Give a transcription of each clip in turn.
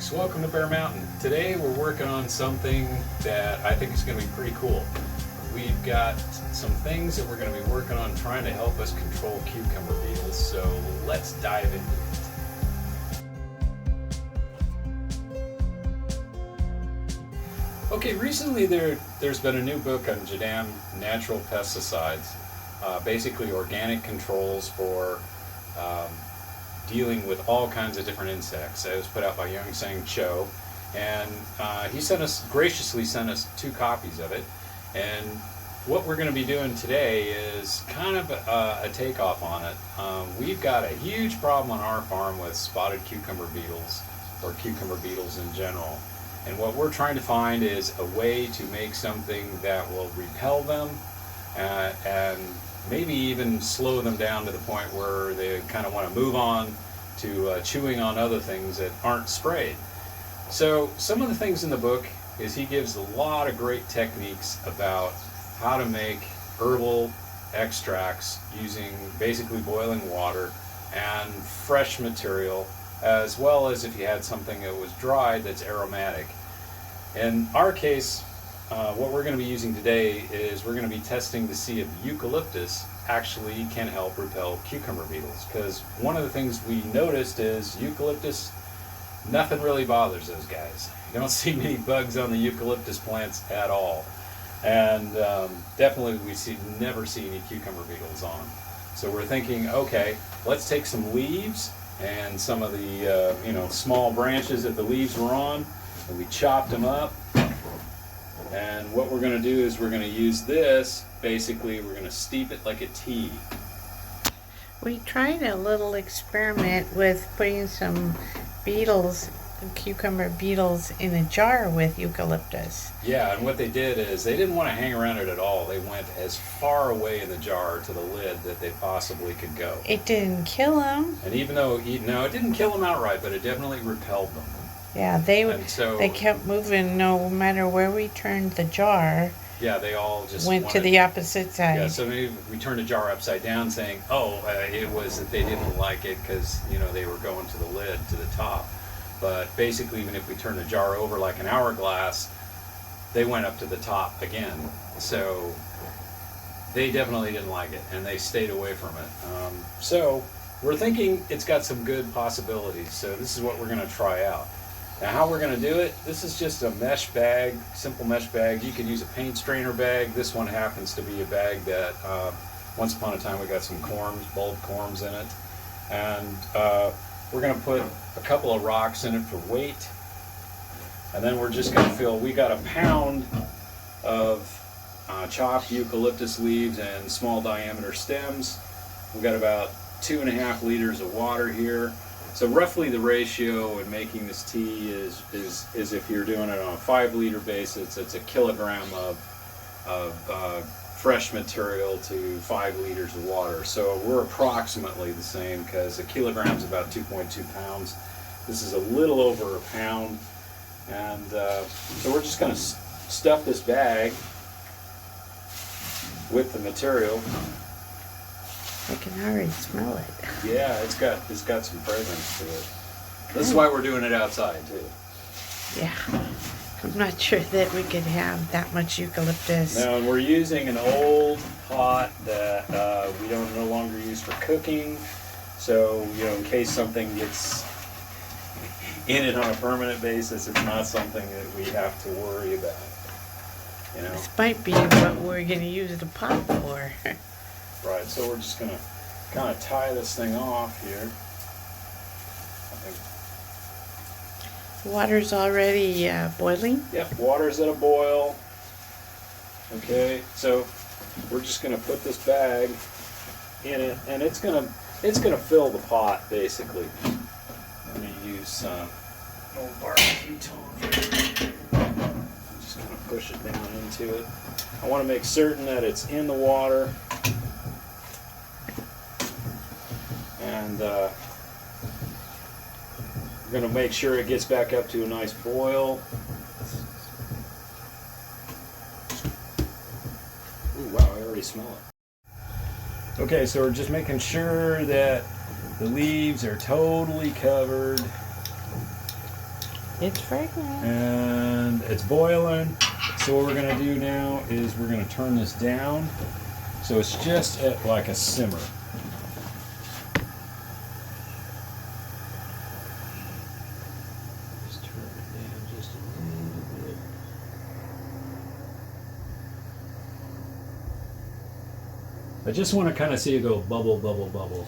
folks, welcome to Bear Mountain. Today we're working on something that I think is going to be pretty cool. We've got some things that we're going to be working on trying to help us control cucumber beetles, so let's dive into it. Okay, recently there's been a new book on JADAM natural pesticides, basically organic controls for dealing with all kinds of different insects. It was put out by Young Sang Cho, and he graciously sent us 2 copies of it. And what we're going to be doing today is kind of a takeoff on it. We've got a huge problem on our farm with spotted cucumber beetles, or cucumber beetles in general. And what we're trying to find is a way to make something that will repel them and maybe even slow them down to the point where they kind of want to move on to chewing on other things that aren't sprayed. So some of the things in the book is he gives a lot of great techniques about how to make herbal extracts using basically boiling water and fresh material, as well as if you had something that was dried that's aromatic. In our case, what we're going to be using today is we're going to be testing to see if eucalyptus actually can help repel cucumber beetles, because one of the things we noticed is eucalyptus, nothing really bothers those guys. You don't see many bugs on the eucalyptus plants at all, and definitely we never see any cucumber beetles on. So we're thinking, okay, let's take some leaves and some of the small branches that the leaves were on, and we chopped them up. And what we're going to do is we're going to use this, basically we're going to steep it like a tea. We tried a little experiment with putting some beetles, cucumber beetles, in a jar with eucalyptus. Yeah, and what they did is they didn't want to hang around it at all. They went as far away in the jar to the lid that they possibly could go. It didn't kill them. And even though, no, it didn't kill them outright, but it definitely repelled them. Yeah, they kept moving no matter where we turned the jar. Yeah, they all just went to the opposite side. Yeah, so maybe we turned the jar upside down saying, it was that they didn't like it because, they were going to the lid, to the top. But basically, even if we turned the jar over like an hourglass, they went up to the top again. So they definitely didn't like it, and they stayed away from it. So we're thinking it's got some good possibilities. So this is what we're going to try out. Now, how we're going to do it, this is just a mesh bag, simple mesh bag. You could use a paint strainer bag. This one happens to be a bag that once upon a time we got some bulb corms in it. And we're going to put a couple of rocks in it for weight. And then we're just going to we got a pound of chopped eucalyptus leaves and small diameter stems. We've got about 2.5 liters of water here. So roughly the ratio in making this tea is if you're doing it on a 5-liter basis, it's 1 kilogram of fresh material to 5 liters of water. So we're approximately the same, because a kilogram is about 2.2 pounds. This is a little over a pound. And so we're just going to stuff this bag with the material. I can already smell it. Yeah, it's got some fragrance to it. This is why we're doing it outside too. Yeah, I'm not sure that we could have that much eucalyptus. Now, and we're using an old pot that we don't no longer use for cooking. So, in case something gets in it on a permanent basis, it's not something that we have to worry about. This might be what we're going to use the pot for. Right, so we're just going to kind of tie this thing off here. Water's already boiling? Yep, water's at a boil. Okay, so we're just going to put this bag in it, and it's going to fill the pot, basically. I'm going to use some old barbecue tongs. I'm just going to push it down into it. I want to make certain that it's in the water. And we're going to make sure it gets back up to a nice boil. Ooh, wow, I already smell it. Okay, so we're just making sure that the leaves are totally covered It's fragrant. And it's boiling. So what we're gonna do now is we're gonna turn this down. So it's just at like a simmer. Just turn it down just a little bit. I just want to kind of see it go bubble, bubble, bubble.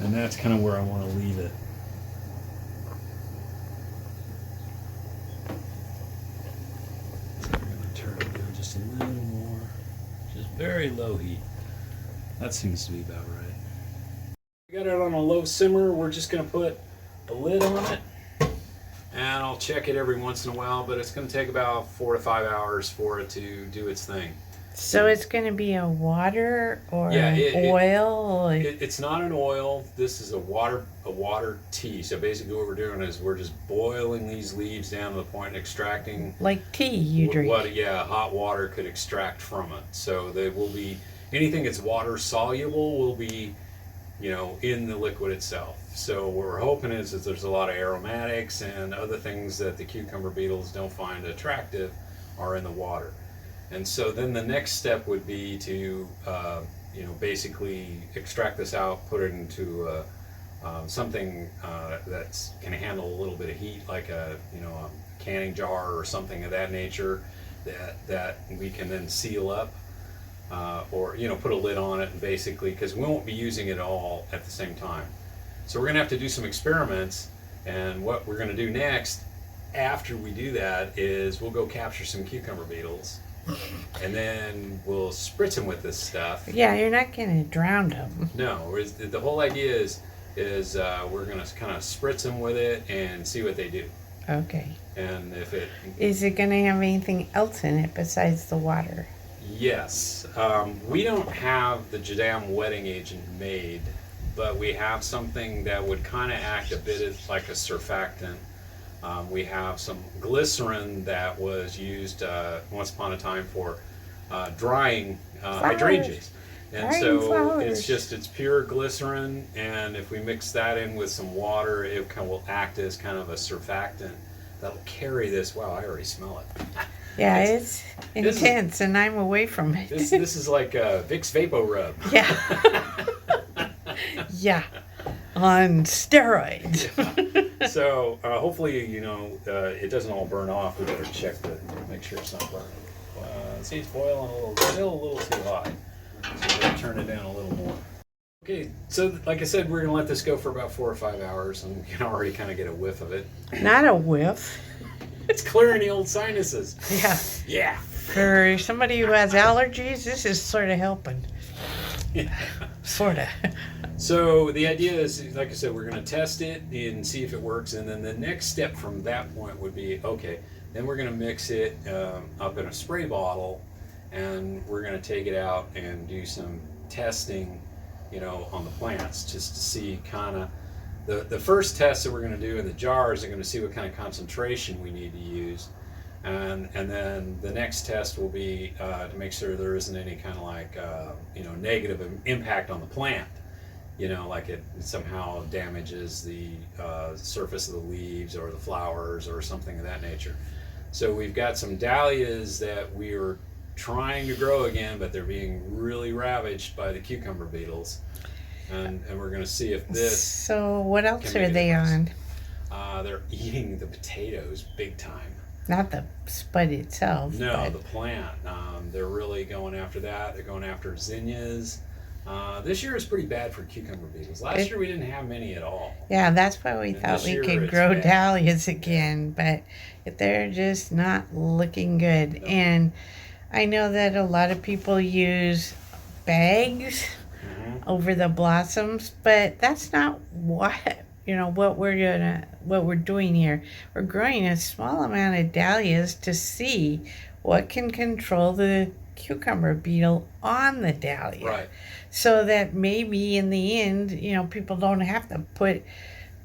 And that's kind of where I want to leave it. So we're going to turn it down just a little more. Just very low heat. That seems to be about right. We got it on a low simmer. We're just going to put a lid on it. And I'll check it every once in a while, but it's going to take about 4 to 5 hours for it to do its thing. So it's going to be a water or oil? It's not an oil. This is a water tea. So basically what we're doing is we're just boiling these leaves down to the point of extracting... Like tea you drink. What hot water could extract from it. So they will be... Anything that's water soluble will be, in the liquid itself. So what we're hoping is that there's a lot of aromatics and other things that the cucumber beetles don't find attractive are in the water. And so then the next step would be to, basically extract this out, put it into something that can handle a little bit of heat, like a canning jar or something of that nature, that we can then seal up, or put a lid on it, basically, because we won't be using it all at the same time. So we're going to have to do some experiments, and what we're going to do next, after we do that, is we'll go capture some cucumber beetles. And then we'll spritz them with this stuff. Yeah, you're not going to drown them. No, the whole idea is we're going to kind of spritz them with it and see what they do. Okay. And if it... Is it going to have anything else in it besides the water? Yes. We don't have the JADAM wetting agent made, but we have something that would kind of act a bit like a surfactant. We have some glycerin that was used once upon a time for drying hydrangeas. And so it's pure glycerin, and if we mix that in with some water, it will act as kind of a surfactant that'll carry this. Wow, I already smell it. Yeah, it's intense, and I'm away from it. This is like a Vicks Vapo Rub. Yeah. Yeah. On steroids. Yeah. So hopefully, it doesn't all burn off. We better check to make sure it's not burning. See, it's boiling still a little too high. So we'll turn it down a little more. Okay, so like I said, we're going to let this go for about 4 or 5 hours, and we can already kind of get a whiff of it. Not a whiff. It's clearing the old sinuses. Yeah. Yeah. For somebody who has allergies, this is sort of helping. Yeah. Sort of. So the idea is, like I said, we're going to test it and see if it works, and then the next step from that point would be, okay, then we're going to mix it up in a spray bottle, and we're going to take it out and do some testing, on the plants, just to see kind of the first test that we're going to do in the jars are going to see what kind of concentration we need to use, and then the next test will be to make sure there isn't any kind of like negative impact on the plant, like it somehow damages the surface of the leaves or the flowers or something of that nature. So we've got some dahlias that we are trying to grow again, but they're being really ravaged by the cucumber beetles, and we're going to see if this... So what else are they on? They're eating the potatoes big time. Not the spud itself. No, but... the plant. They're really going after that. They're going after zinnias. This year is pretty bad for cucumber beetles. Last year we didn't have many at all. Yeah, that's why we thought we could grow dahlias again, but they're just not looking good. No. And I know that a lot of people use bags over the blossoms, but that's not what what we're doing here. We're growing a small amount of dahlias to see what can control the cucumber beetle on the dahlia. Right. So that maybe in the end, people don't have to put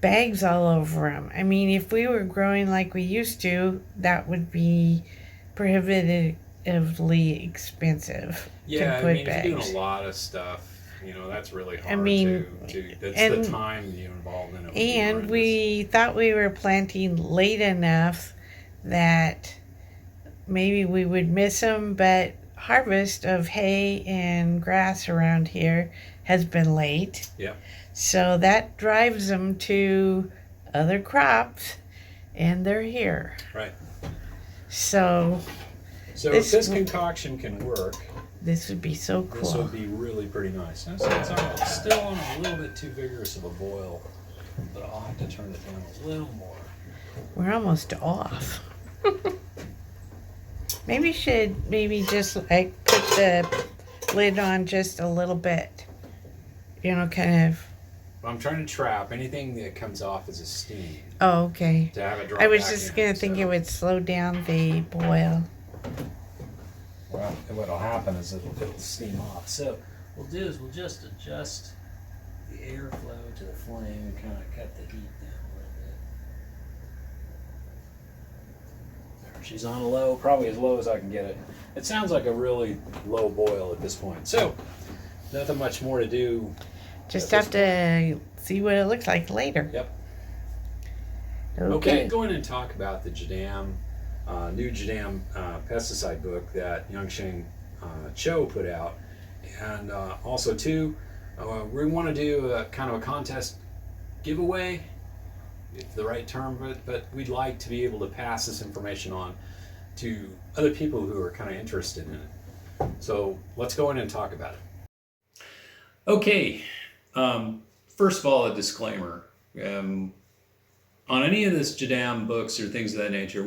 bags all over them. I mean, if we were growing like we used to, that would be prohibitively expensive to put bags. If you're doing a lot of stuff, You know, that's really hard I mean, it's the time you involved in it. And we thought we were planting late enough that maybe we would miss them, but harvest of hay and grass around here has been late. Yeah. So that drives them to other crops, and they're here. Right. So if this concoction can work, this would be so cool. This would be really pretty nice. Now, so it's still on a little bit too vigorous of a boil, but I'll have to turn it down a little more. We're almost off. Maybe just like put the lid on just a little bit. You know, kind of. I'm trying to trap anything that comes off as a steam. Oh, okay. To have it drop I was back just in, gonna think it would slow down the boil. Well, what'll happen is it'll steam off. So what we'll do is we'll just adjust the airflow to the flame and kind of cut the heat down a little bit. There, she's on low, probably as low as I can get it. It sounds like a really low boil at this point. So nothing much more to do. Just have to see what it looks like later. Yep. Okay. Go in and talk about the JADAM, new JADAM pesticide book that Yangsheng Cho put out. And also, too, we want to do a kind of a contest giveaway, if the right term, but we'd like to be able to pass this information on to other people who are kind of interested in it. So let's go in and talk about it. Okay. First of all, a disclaimer. On any of this JADAM books or things of that nature,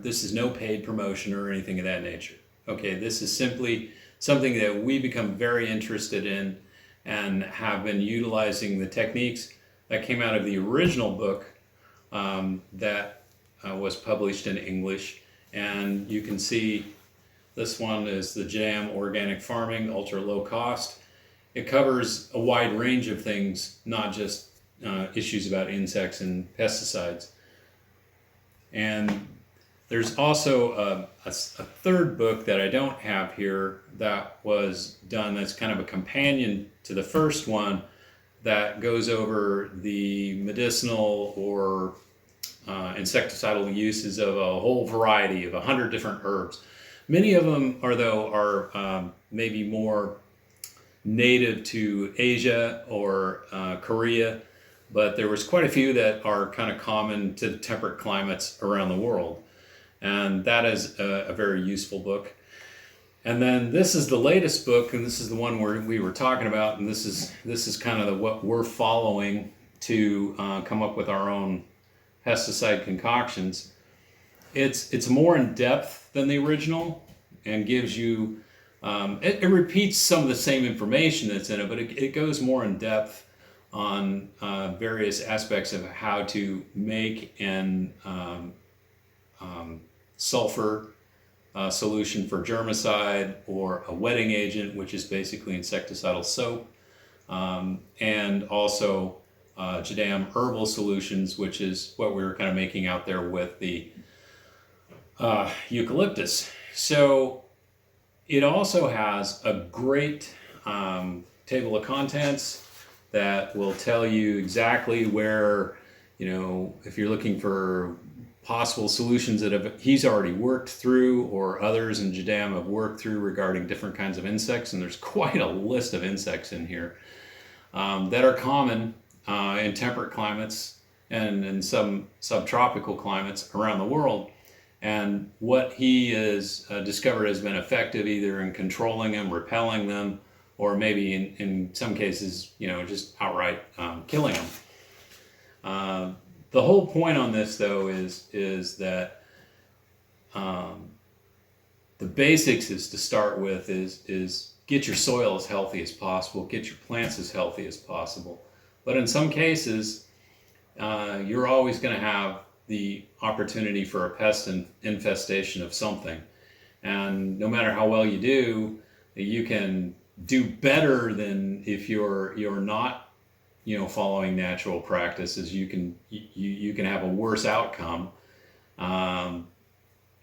this is no paid promotion or anything of that nature. Okay, this is simply something that we become very interested in and have been utilizing the techniques that came out of the original book that was published in English. And you can see this one is the JADAM Organic Farming, Ultra Low Cost. It covers a wide range of things, not just issues about insects and pesticides. And there's also a third book that I don't have here that was done that's kind of a companion to the first one that goes over the medicinal or insecticidal uses of a whole variety of 100 different herbs. Many of them are maybe more native to Asia or Korea, but there was quite a few that are kind of common to temperate climates around the world. And that is a very useful book. And then this is the latest book, and this is the one we were talking about, and this is kind of what we're following to come up with our own pesticide concoctions. It's more in depth than the original and gives you it repeats some of the same information that's in it, but it goes more in depth on various aspects of how to make an sulfur solution for germicide, or a wetting agent, which is basically insecticidal soap, and also JADAM herbal solutions, which is what we were kind of making out there with the eucalyptus. So it also has a great table of contents that will tell you exactly where, if you're looking for possible solutions that he's already worked through, or others in JADAM have worked through regarding different kinds of insects. And there's quite a list of insects in here that are common in temperate climates and in some subtropical climates around the world. And what he has discovered has been effective either in controlling them, repelling them, or maybe in some cases, just outright killing them. The whole point on this, though, is that the basics is to start with is get your soil as healthy as possible, get your plants as healthy as possible. But in some cases, you're always going to have the opportunity for a pest infestation of something. And no matter how well you do, you can do better than if you're not following natural practices. You can have a worse outcome, and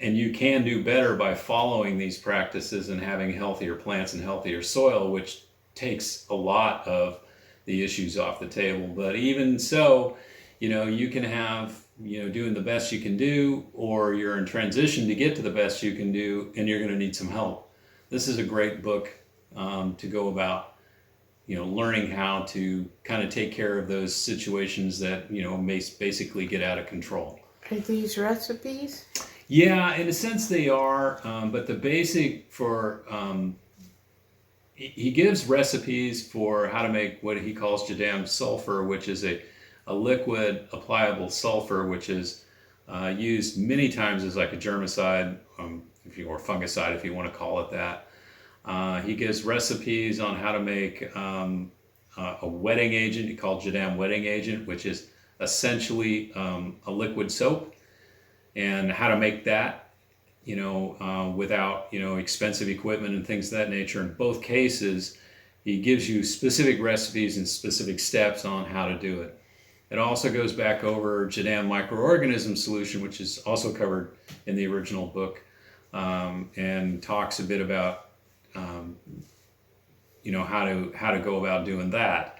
you can do better by following these practices and having healthier plants and healthier soil, which takes a lot of the issues off the table. But even so, you can have, doing the best you can do, or you're in transition to get to the best you can do, and you're going to need some help. This is a great book to go about, learning how to kind of take care of those situations that, may basically get out of control. Are these recipes? Yeah, in a sense they are, but the basic for, he gives recipes for how to make what he calls JADAM sulfur, which is a liquid applicable sulfur, which is used many times as like a germicide, or fungicide, if you want to call it that. He gives recipes on how to make a wetting agent, he called JADAM wetting agent, which is essentially a liquid soap, and how to make that, without, expensive equipment and things of that nature. In both cases, he gives you specific recipes and specific steps on how to do it. It also goes back over JADAM microorganism solution, which is also covered in the original book, and talks a bit about, how to go about doing that.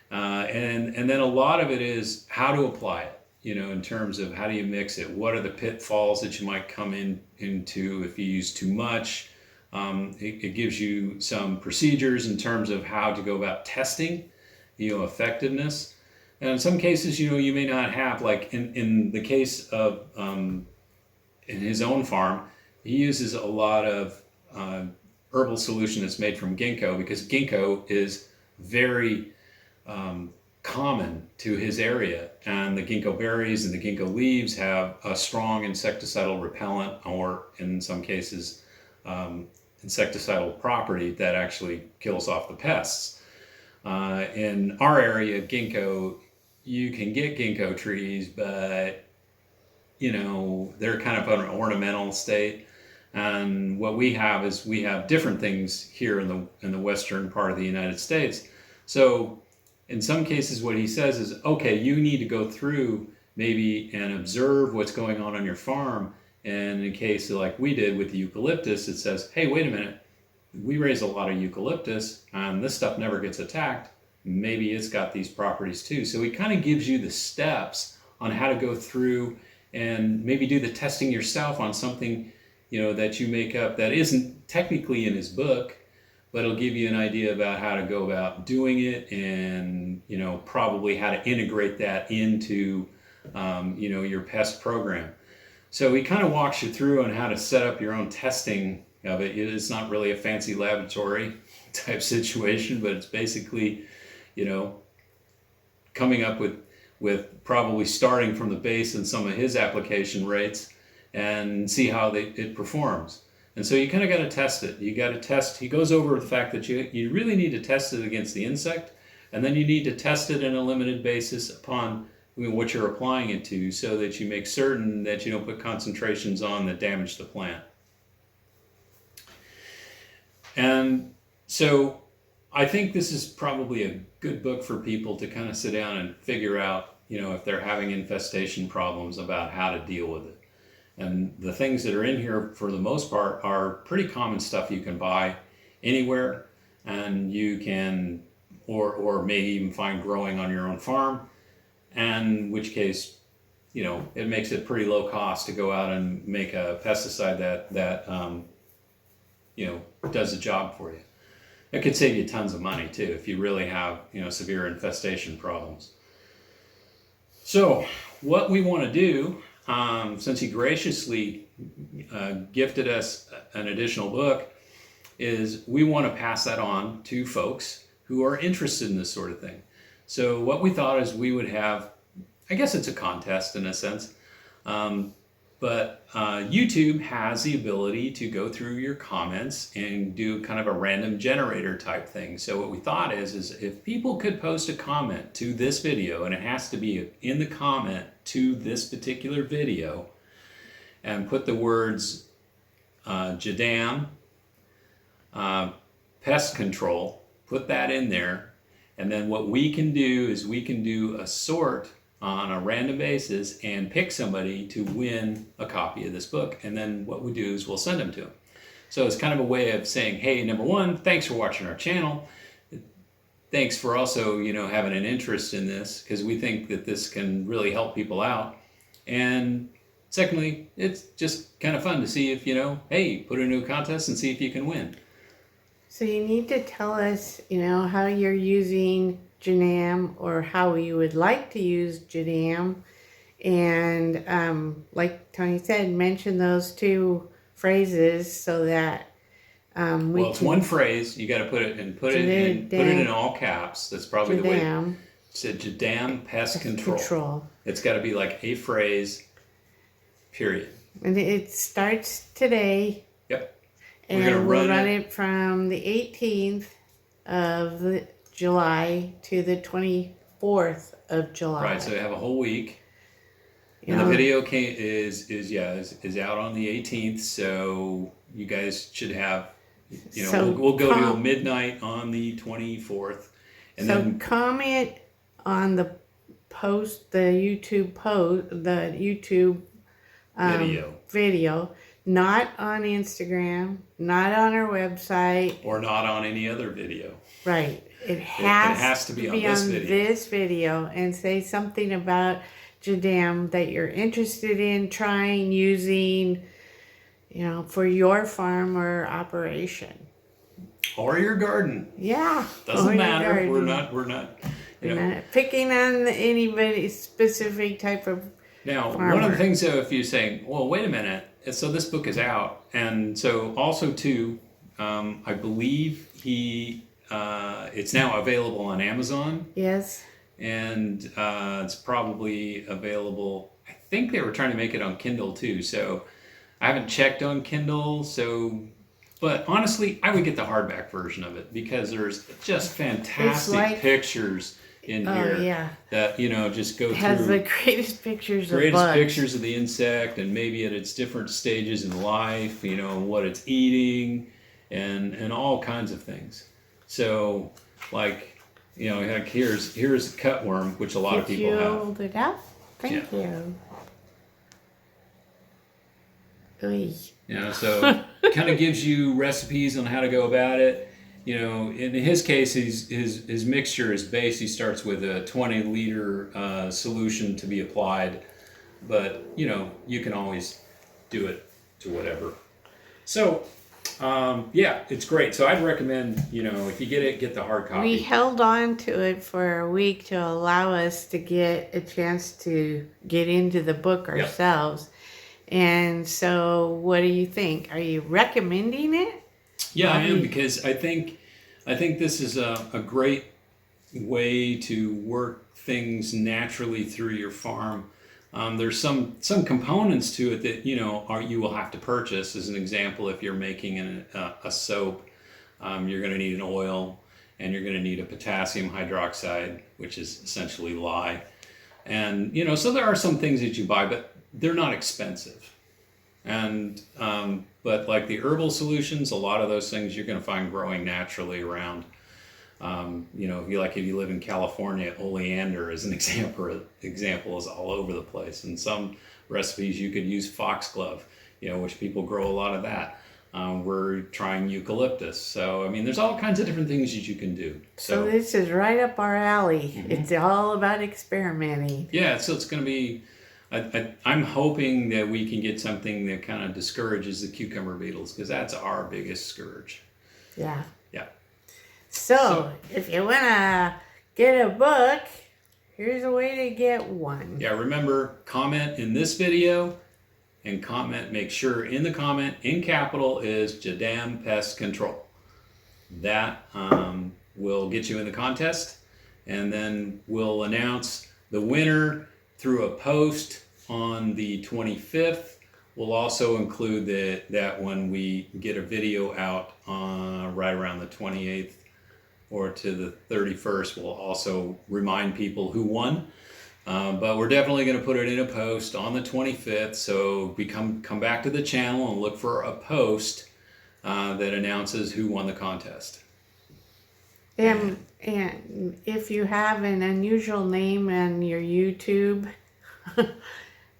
And then a lot of it is how to apply it, in terms of how do you mix it? What are the pitfalls that you might come into if you use too much? It gives you some procedures in terms of how to go about testing, effectiveness. And in some cases, you may not have, like in the case of, in his own farm, he uses a lot of herbal solution that's made from ginkgo, because ginkgo is very common to his area, and the ginkgo berries and the ginkgo leaves have a strong insecticidal repellent, or in some cases insecticidal property that actually kills off the pests. In our area, ginkgo, you can get ginkgo trees, but they're kind of an ornamental state. And what we have is we have different things here in the western part of the United States. So in some cases, what he says is, okay, you need to go through maybe and observe what's going on your farm. And in case like we did with the eucalyptus, it says, hey, wait a minute, we raise a lot of eucalyptus and this stuff never gets attacked. Maybe it's got these properties too. So he kind of gives you the steps on how to go through and maybe do the testing yourself on something, that you make up that isn't technically in his book, but it'll give you an idea about how to go about doing it, and probably how to integrate that into your pest program. So he kind of walks you through on how to set up your own testing of it. It's not really a fancy laboratory type situation, but it's basically coming up with probably starting from the base and some of his application rates, and see how it performs. And so you kind of got to test it. You got to test. He goes over the fact that you really need to test it against the insect, and then you need to test it on a limited basis upon what you're applying it to, so that you make certain that you don't put concentrations on that damage the plant. And so I think this is probably a good book for people to kind of sit down and figure out, if they're having infestation problems, about how to deal with it. And the things that are in here, for the most part, are pretty common stuff you can buy anywhere, and you can, or may even find growing on your own farm, and in which case, it makes it pretty low cost to go out and make a pesticide that does the job for you. It could save you tons of money too if you really have, severe infestation problems. So what we want to do, since he graciously gifted us an additional book, is we want to pass that on to folks who are interested in this sort of thing. So what we thought is we would have, I guess it's a contest in a sense, but YouTube has the ability to go through your comments and do kind of a random generator type thing. So what we thought is if people could post a comment to this video, and it has to be in the comment to this particular video, and put the words JADAM, pest control, put that in there, and then what we can do is we can do a sort on a random basis and pick somebody to win a copy of this book. And then what we do is we'll send them to them. So it's kind of a way of saying, hey, number one, thanks for watching our channel. thanks for also, having an interest in this, because we think that this can really help people out. And secondly, it's just kind of fun to see if, hey, put it into a contest and see if you can win. So you need to tell us, how you're using JADAM or how you would like to use JADAM. And like Tony said, mention those two phrases so that well, it's one phrase. You got to put it in all caps. That's probably the way. It said JADAM Pest Control. It's got to be like a phrase. Period. And it starts today. Yep. And we'll run it from the 18th of July to the 24th of July. Right. So you have a whole week. And the video is out on the 18th. So you guys should have. We'll go till midnight on the 24th, and then comment on the post, the YouTube video, not on Instagram, not on our website, or not on any other video. Right. It has to be on this video, and say something about JADAM that you're interested in trying, using, for your farm or operation. Or your garden. Yeah. Doesn't matter. We're not not picking on anybody specific type of Now, farmer. One of the things though, if you're saying, well, wait a minute, so this book is out, and so also too, I believe it's now available on Amazon. Yes. And it's probably available, I think they were trying to make it on Kindle too, so I haven't checked on Kindle, but honestly, I would get the hardback version of it because there's just fantastic pictures in here. Yeah. That, just go through. It has the greatest pictures of bugs. Pictures of the insect, and maybe at its different stages in life, what it's eating, and all kinds of things. So, like here's a cutworm, which a lot of people have. You hold it up? Thank you. So kind of gives you recipes on how to go about it. In his case, his mixture is base. He starts with a 20-liter solution to be applied, but you can always do it to whatever. So it's great. So I'd recommend if you get it, get the hard copy. We held on to it for a week to allow us to get a chance to get into the book ourselves. Yep. And so, what do you think? Are you recommending it? Yeah, I am, because I think this is a great way to work things naturally through your farm. There's some components to it that you will have to purchase. As an example, if you're making a soap, you're going to need an oil, and you're going to need a potassium hydroxide, which is essentially lye. And so there are some things that you buy, but they're not expensive. And but like the herbal solutions, a lot of those things you're going to find growing naturally around. If you live in California, oleander as an example is all over the place. And some recipes you could use foxglove, which people grow a lot of that. We're trying eucalyptus. So, there's all kinds of different things that you can do. So this is right up our alley. Mm-hmm. It's all about experimenting. Yeah, so it's going to be, I'm hoping that we can get something that kind of discourages the cucumber beetles, because that's our biggest scourge. Yeah. Yeah. So if you want to get a book, here's a way to get one. Yeah, remember, comment in this video, and make sure in the comment, in capital, is JADAM Pest Control. That will get you in the contest, and then we'll announce the winner through a post on the 25th. We'll also include that when we get a video out right around the 28th or to the 31st, we'll also remind people who won. But we're definitely going to put it in a post on the 25th. So come back to the channel and look for a post that announces who won the contest. And if you have an unusual name on your YouTube,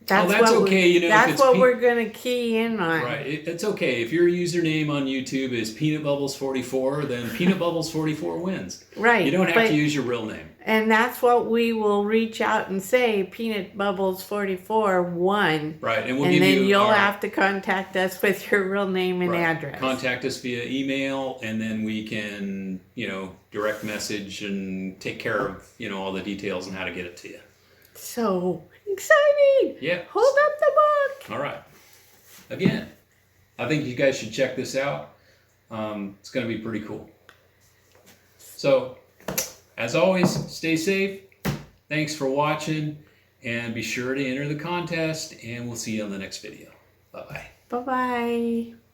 That's that's what okay. You know, if that's it's what we're gonna key in on. Right. It's okay. If your username on YouTube is Peanut Bubbles 44, then Peanut Bubbles 44 wins. Right. You don't have to use your real name. And that's what we will reach out and say, Peanut Bubbles 44 won. Right. And then you'll have to contact us with your real name and address. Contact us via email, and then we can, direct message and take care of, all the details and how to get it to you. So exciting! Yeah. Hold up the book. All right. Again, I think you guys should check this out. It's going to be pretty cool. So, as always, stay safe. Thanks for watching, and be sure to enter the contest, and we'll see you on the next video. Bye-bye. Bye-bye.